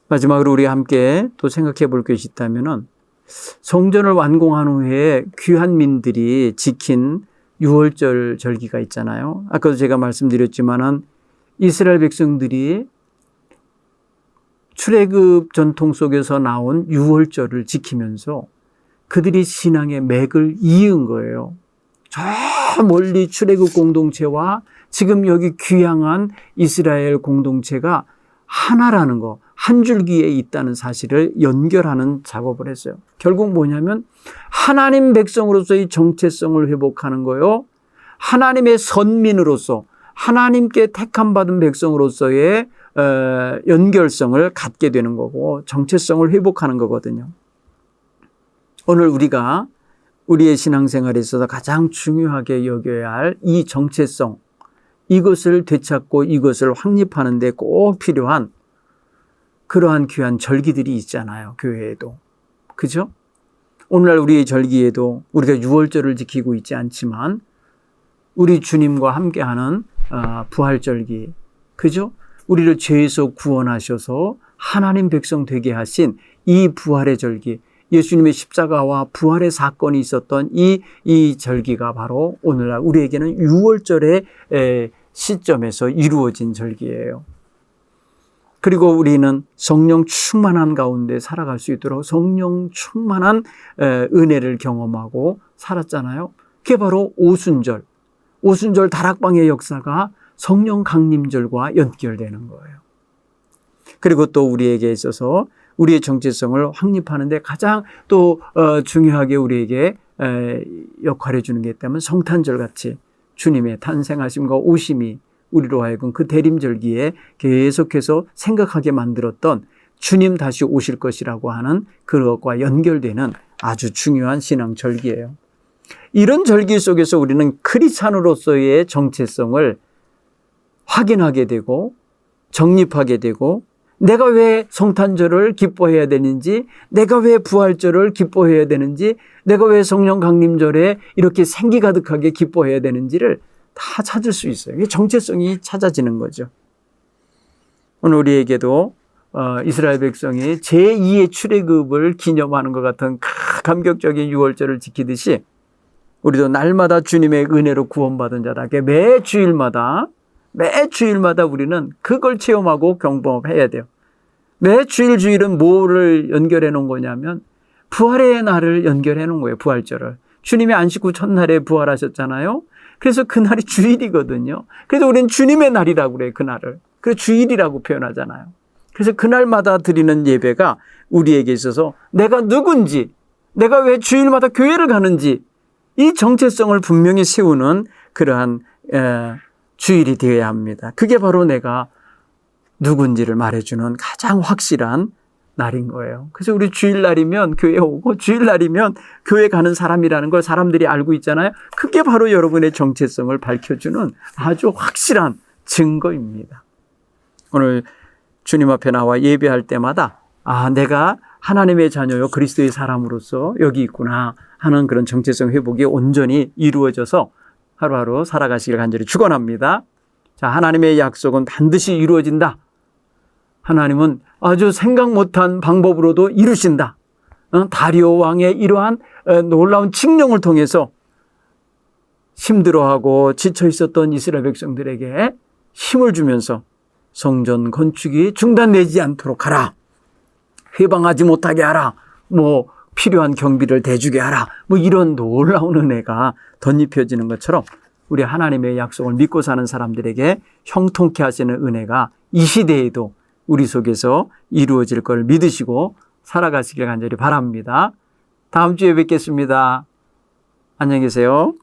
마지막으로 우리 함께 또 생각해 볼 것이 있다면은 성전을 완공한 후에 귀한 민들이 지킨 유월절 절기가 있잖아요. 아까도 제가 말씀드렸지만은 이스라엘 백성들이 출애굽 전통 속에서 나온 유월절을 지키면서 그들이 신앙의 맥을 이은 거예요. 저 멀리 출애굽 공동체와 지금 여기 귀향한 이스라엘 공동체가 하나라는 거, 한 줄기에 있다는 사실을 연결하는 작업을 했어요. 결국 뭐냐면 하나님 백성으로서의 정체성을 회복하는 거요. 하나님의 선민으로서 하나님께 택함받은 백성으로서의 연결성을 갖게 되는 거고 정체성을 회복하는 거거든요. 오늘 우리가 우리의 신앙생활에 있어서 가장 중요하게 여겨야 할 이 정체성, 이것을 되찾고 이것을 확립하는 데 꼭 필요한 그러한 귀한 절기들이 있잖아요. 교회에도. 그죠? 오늘날 우리의 절기에도 우리가 유월절을 지키고 있지 않지만 우리 주님과 함께하는 부활절기, 그죠? 우리를 죄에서 구원하셔서 하나님 백성 되게 하신 이 부활의 절기, 예수님의 십자가와 부활의 사건이 있었던 이 절기가 바로 오늘날 우리에게는 유월절의 시점에서 이루어진 절기예요. 그리고 우리는 성령 충만한 가운데 살아갈 수 있도록 성령 충만한 은혜를 경험하고 살았잖아요. 그게 바로 오순절 다락방의 역사가 성령 강림절과 연결되는 거예요. 그리고 또 우리에게 있어서 우리의 정체성을 확립하는 데 가장 또 중요하게 우리에게 역할해 주는 게 있다면 성탄절 같이 주님의 탄생하심과 오심이 우리로 하여금 그 대림절기에 계속해서 생각하게 만들었던 주님 다시 오실 것이라고 하는 그것과 연결되는 아주 중요한 신앙절기예요. 이런 절기 속에서 우리는 크리스찬으로서의 정체성을 확인하게 되고 정립하게 되고 내가 왜 성탄절을 기뻐해야 되는지, 내가 왜 부활절을 기뻐해야 되는지, 내가 왜 성령 강림절에 이렇게 생기 가득하게 기뻐해야 되는지를 다 찾을 수 있어요. 이게 정체성이 찾아지는 거죠. 오늘 우리에게도 이스라엘 백성이 제2의 출애굽을 기념하는 것 같은 감격적인 유월절을 지키듯이 우리도 날마다 주님의 은혜로 구원받은 자답게 매 주일마다 우리는 그걸 체험하고 경험해야 돼요. 매 주일은 뭐를 연결해 놓은 거냐면 부활의 날을 연결해 놓은 거예요. 부활절을. 주님이 안식 후 첫날에 부활하셨잖아요. 그래서 그날이 주일이거든요. 그래서 우리는 주님의 날이라고 그래요. 그날을. 그래서 주일이라고 표현하잖아요. 그래서 그날마다 드리는 예배가 우리에게 있어서 내가 누군지, 내가 왜 주일마다 교회를 가는지 이 정체성을 분명히 세우는 그러한 주일이 되어야 합니다. 그게 바로 내가 누군지를 말해주는 가장 확실한 날인 거예요. 그래서 우리 주일날이면 교회 오고 주일날이면 교회 가는 사람이라는 걸 사람들이 알고 있잖아요. 그게 바로 여러분의 정체성을 밝혀주는 아주 확실한 증거입니다. 오늘 주님 앞에 나와 예배할 때마다 내가 하나님의 자녀요 그리스도의 사람으로서 여기 있구나 하는 그런 정체성 회복이 온전히 이루어져서 하루하루 살아가시길 간절히 축원합니다. 자, 하나님의 약속은 반드시 이루어진다. 하나님은 아주 생각 못한 방법으로도 이루신다. 다리오 왕의 이러한 놀라운 칙령을 통해서 힘들어하고 지쳐 있었던 이스라엘 백성들에게 힘을 주면서 성전 건축이 중단되지 않도록 하라. 회방하지 못하게 하라. 뭐 필요한 경비를 대주게 하라. 뭐 이런 놀라운 은혜가 덧입혀지는 것처럼 우리 하나님의 약속을 믿고 사는 사람들에게 형통케 하시는 은혜가 이 시대에도 우리 속에서 이루어질 걸 믿으시고 살아가시길 간절히 바랍니다. 다음 주에 뵙겠습니다. 안녕히 계세요.